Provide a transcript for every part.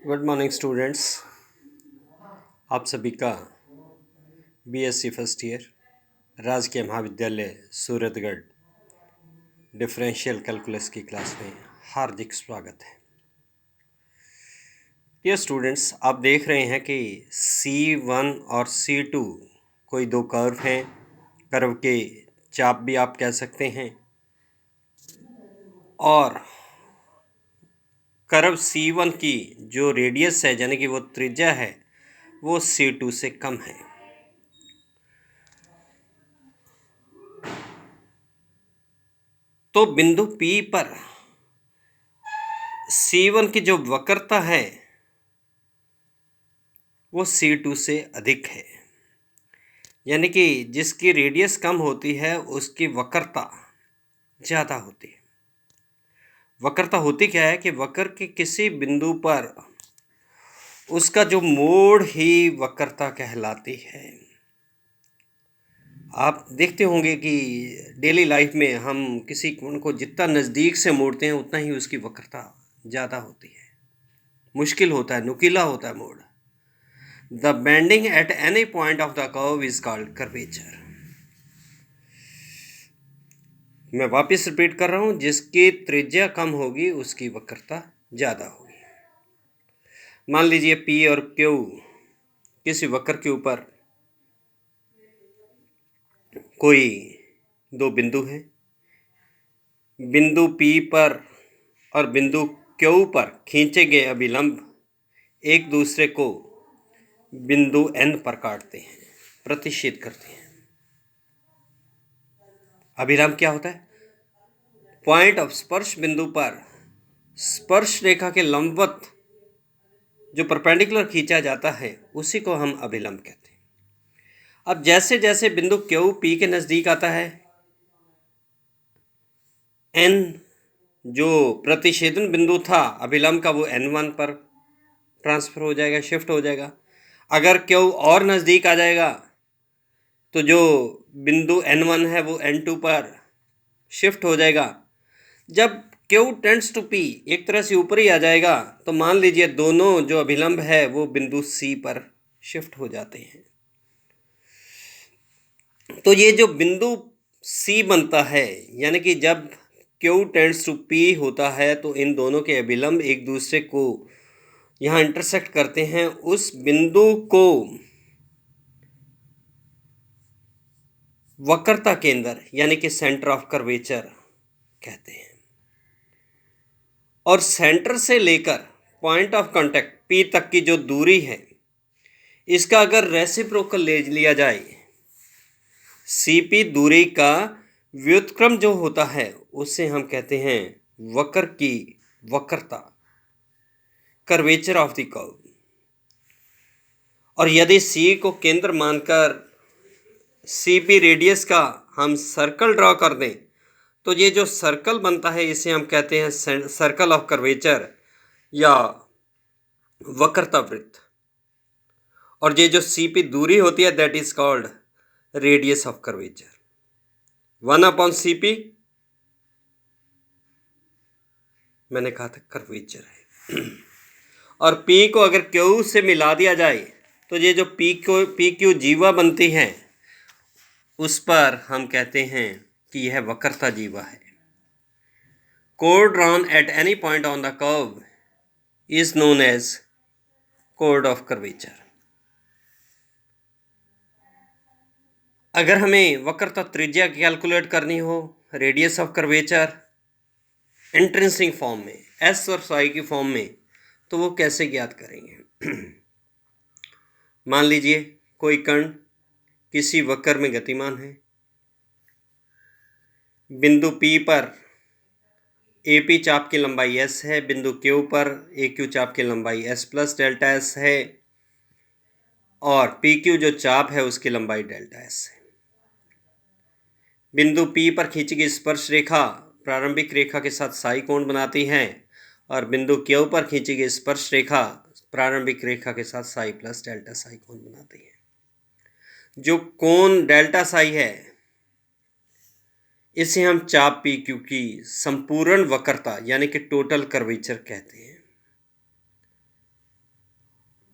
Good morning students. आप सभी का बीएससी फर्स्ट ईयर राजकीय महाविद्यालय सूरतगढ़ डिफरेंशियल कैलकुलस की क्लास में हार्दिक स्वागत है। ये स्टूडेंट्स, आप देख रहे हैं कि C1 और C2 कोई दो कर्व हैं। कर्व के चाप भी आप कह सकते हैं, और कर्व C1 की जो रेडियस है यानी कि वो त्रिज्या है वो C2 से कम है। तो बिंदु P पर C1 की जो वक्रता है वो C2 से अधिक है, यानी कि जिसकी रेडियस कम होती है उसकी वक्रता ज़्यादा होती है। वक्रता होती क्या है कि वक्र के किसी बिंदु पर उसका जो मोड़ ही वक्रता कहलाती है। आप देखते होंगे कि डेली लाइफ में हम किसी कोण को जितना नज़दीक से मोड़ते हैं उतना ही उसकी वक्रता ज़्यादा होती है, मुश्किल होता है, नुकीला होता है मोड़। The bending at any point of the curve is called curvature. मैं वापस रिपीट कर रहा हूँ, जिसकी त्रिज्या कम होगी उसकी वक्रता ज़्यादा होगी। मान लीजिए P और Q किसी वक्र के ऊपर कोई दो बिंदु हैं। बिंदु P पर और बिंदु Q पर खींचे गए अभिलंब एक दूसरे को बिंदु N पर काटते हैं, प्रतिच्छेद करते हैं। अभिलंब क्या होता है? पॉइंट ऑफ स्पर्श बिंदु पर स्पर्श रेखा के लंबवत जो परपेंडिकुलर खींचा जाता है उसी को हम अभिलंब कहते हैं। अब जैसे जैसे बिंदु Q P के नज़दीक आता है, N जो प्रतिच्छेदन बिंदु था अभिलंब का वो N1 पर ट्रांसफ़र हो जाएगा, शिफ्ट हो जाएगा। अगर Q और नज़दीक आ जाएगा तो जो बिंदु N1 है वो N2 पर शिफ्ट हो जाएगा। जब Q टेंड्स टू P एक तरह से ऊपर ही आ जाएगा तो मान लीजिए दोनों जो अभिलंब है वो बिंदु C पर शिफ्ट हो जाते हैं। तो ये जो बिंदु C बनता है, यानी कि जब Q टेंड्स टू P होता है तो इन दोनों के अभिलंब एक दूसरे को यहाँ इंटरसेक्ट करते हैं। उस बिंदु को वक्रता केंद्र यानी कि सेंटर ऑफ कर्वेचर कहते हैं। और सेंटर से लेकर पॉइंट ऑफ कांटेक्ट P तक की जो दूरी है, इसका अगर रेसिप्रोकल ले लिया जाए, CP दूरी का व्युत्क्रम जो होता है उसे हम कहते हैं वक्र की वक्रता, कर्वेचर ऑफ द कर्व। और यदि C को केंद्र मानकर CP रेडियस का हम सर्कल ड्रॉ कर दें तो ये जो सर्कल बनता है इसे हम कहते हैं सर्कल ऑफ कर्वेचर या वक्रता वृत्त। और ये जो CP दूरी होती है that is called radius of curvature. 1/CP मैंने कहा था कर्वेचर है। और P को अगर Q से मिला दिया जाए तो ये जो PQ जीवा बनती है उस पर हम कहते हैं कि यह वक्रता जीवा है। Chord drawn at any point on the curve is known as chord of curvature. अगर हमें वक्रता त्रिज्या कैलकुलेट करनी हो, radius of curvature intrinsic form में, S और psi की फॉर्म में, तो वो कैसे ज्ञात करेंगे? मान लीजिए कोई कण किसी वक्र में गतिमान है। बिंदु P पर AP चाप की लंबाई S है, बिंदु Q पर AQ चाप की लंबाई S प्लस डेल्टा S है, और PQ जो चाप है उसकी लंबाई डेल्टा S है। बिंदु P पर खींची गई स्पर्श रेखा प्रारंभिक रेखा के साथ साई कोण बनाती है, और बिंदु Q पर खींची गई स्पर्श रेखा प्रारंभिक रेखा के साथ साई प्लस डेल्टा साई कोण बनाती है। जो कोण डेल्टा साई है इसे हम चाप PQ की संपूर्ण वक्रता यानी कि टोटल कर्वेचर कहते हैं।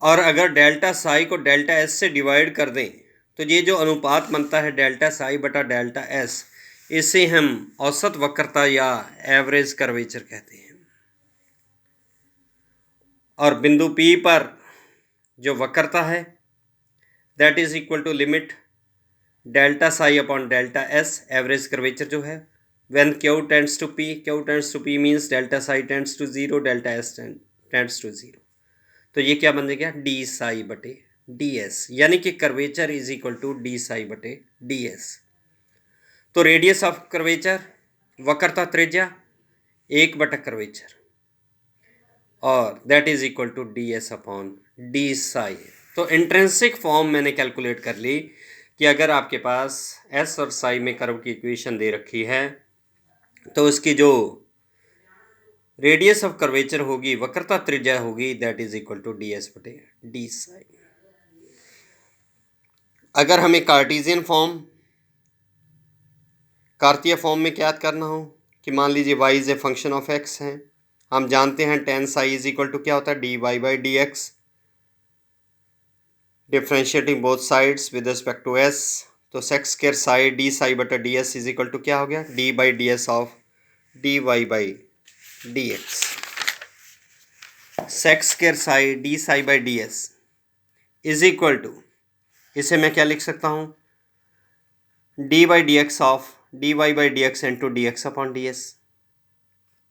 और अगर डेल्टा साई को डेल्टा एस से डिवाइड कर दें तो ये जो अनुपात बनता है डेल्टा साई बटा डेल्टा एस, इसे हम औसत वक्रता या एवरेज कर्वेचर कहते हैं। और बिंदु P पर जो वक्रता है that is equal to limit delta psi upon delta S, average curvature जो है, when Q tends to P, Q tends to P means delta psi tends to zero, delta S tends to zero. तो ये क्या बन गया, D psi बटे D S, यानी कि curvature is equal to D psi बटे डी एस। तो रेडियस ऑफ कर्वेचर, वक्रता त्रिज्या, 1 बटा कर्वेचर, और that is equal to D S upon D psi. तो इंट्रिंसिक फॉर्म मैंने कैलकुलेट कर ली कि अगर आपके पास एस और साई में कर्व की इक्वेशन दे रखी है तो उसकी जो रेडियस ऑफ कर्वेचर होगी, वक्रता त्रिज्या होगी, that is equal to D S बटे डी साई। अगर हमें कार्टेशियन फॉर्म, कार्तीय फॉर्म में क्या याद करना हो कि मान लीजिए y is a function of x है, हम जानते हैं tan psi is equal to क्या होता है, D Y by D X, differentiating both sides with respect to s। तो sec square psi D psi बटा D S is equal to क्या हो गया, D by D S of D Y by D X. Sec square psi D psi by D S is equal to, इसे मैं क्या लिख सकता हूँ, D by D X of D Y by D X into D X upon D S.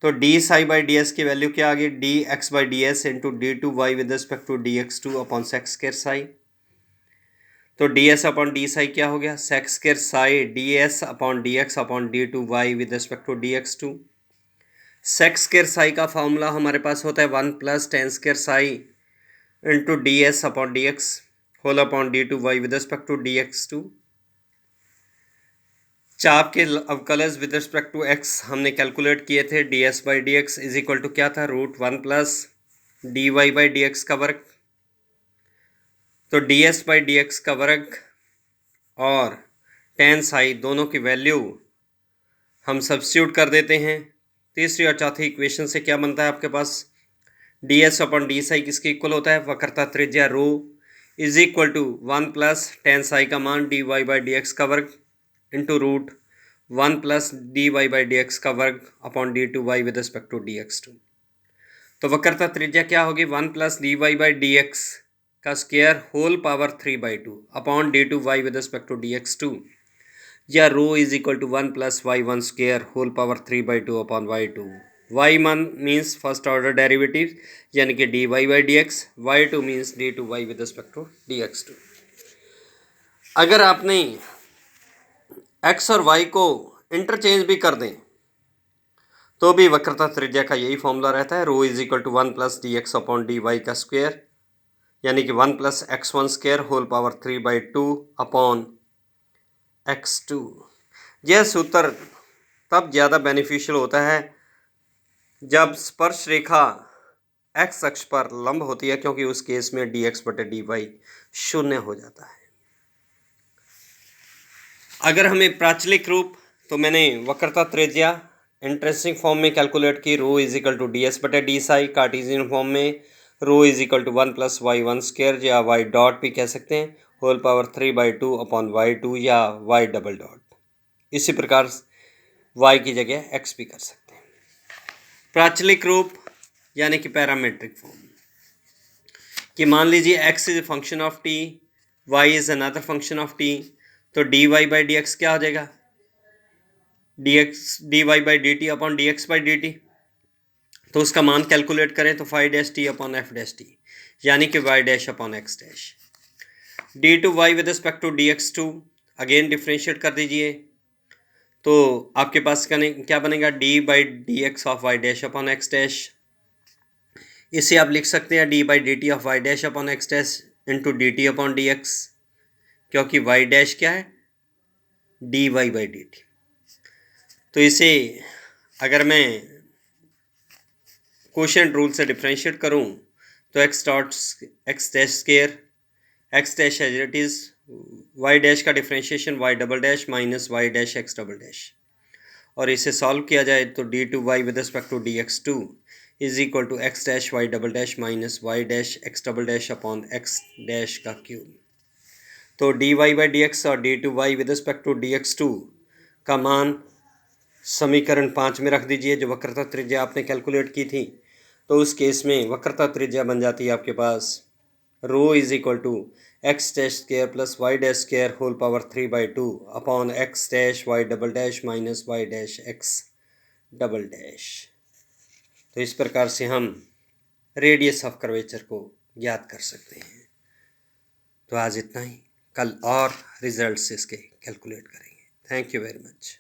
तो D psi by D S की value क्या आ गई, D X by D S into D two Y with respect to D X two upon sec square psi. तो D S upon D psi क्या हो गया, sec square psi D S upon D X upon D two Y with respect to D X two. Sec square psi का formula हमारे पास होता है 1 plus tan square psi into D S upon D X whole upon D two Y with respect to D X two. चाप के अवकलज with respect to X हमने calculate किए थे, D S by D X is equal to क्या था, root 1 plus D Y by D X का वर्ग। तो D S by D X का वर्ग और टेन साई दोनों की वैल्यू हम सब्स्टिट्यूट कर देते हैं। तीसरी और चौथी इक्वेशन से क्या बनता है आपके पास, D S upon D psi किसके इक्वल होता है, वक्रता त्रिज्या rho is equal to 1 plus tan psi का मान D Y by D X का वर्ग into root 1 plus D Y by D X का वर्ग upon D two Y with respect to D X two. तो वक्रता त्रिज्या क्या होगी, 1 plus D Y by D X का square whole power 3/2 upon D two Y with respect to D X two, या rho is equal to 1 plus Y one square whole power 3/2 upon Y two. Y one means first order derivative यानी कि D Y by D X, Y two means D two Y with respect to D X two. अगर आपने x और Y को interchange भी कर दें तो भी वक्रता त्रिज्या का यही फॉर्मूला रहता है, rho is equal to 1 plus D X upon D Y का स्क्वायर यानी कि 1 plus X one square whole power 3/2 upon X two. यह सूत्र तब ज़्यादा बेनिफिशियल होता है जब स्पर्श रेखा एक्स अक्ष पर लंब होती है, क्योंकि उस केस में डी एक्स बटे डी वाई शून्य हो जाता है। अगर हमें प्राचलिक रूप, तो मैंने वक्रता त्रिज्या इंट्रिंसिक फॉर्म में कैलकुलेट की, rho is equal to D S बटे डी साई। कार्टेशियन फॉर्म में rho is equal to 1 plus Y one square या वाई डॉट भी कह सकते हैं whole power 3/2 upon Y two या वाई डबल डॉट। इसी प्रकार वाई की जगह एक्स भी कर सकते हैं। प्राचलिक रूप यानी कि पैरामेट्रिक फॉर्म कि मान लीजिए X is a function of T, Y is another function of T, तो D Y by D X क्या हो जाएगा, D X D Y by D T upon D X by D T. तो उसका मान कैलकुलेट करें तो five dash T upon F dash T यानी कि Y dash upon X dash. D two Y with respect to D X two again differentiate कर दीजिए, तो आपके पास क्या बनेगा, D by D X of Y dash upon X dash. इसे आप लिख सकते हैं D by D T of Y dash upon X dash into D T upon D X, क्योंकि वाई डैश क्या है, D Y by D T. तो इसे अगर मैं क्वोशिएंट रूल से डिफ्रेंशिएट करूं तो X dot X dash square X dash as it is, Y dash का differentiation Y double dash minus Y dash X double dash, और इसे सॉल्व किया जाए तो D two Y with respect to D X two is equal to X dash Y double dash minus Y dash X double dash upon X dash का cube. तो D Y by D X और D two Y with respect to D X two का मान समीकरण 5 में रख दीजिए, जो वक्रता त्रिज्या आपने कैलकुलेट की थी। तो उस केस में वक्रता त्रिज्या बन जाती है आपके पास rho is equal to X dash square plus Y dash square whole power 3/2 upon X dash Y double dash minus Y dash X double dash. तो इस प्रकार से हम रेडियस ऑफ कर्वेचर को ज्ञात कर सकते हैं। तो आज इतना ही, कल और रिजल्ट्स इसके कैलकुलेट करेंगे। Thank you very much.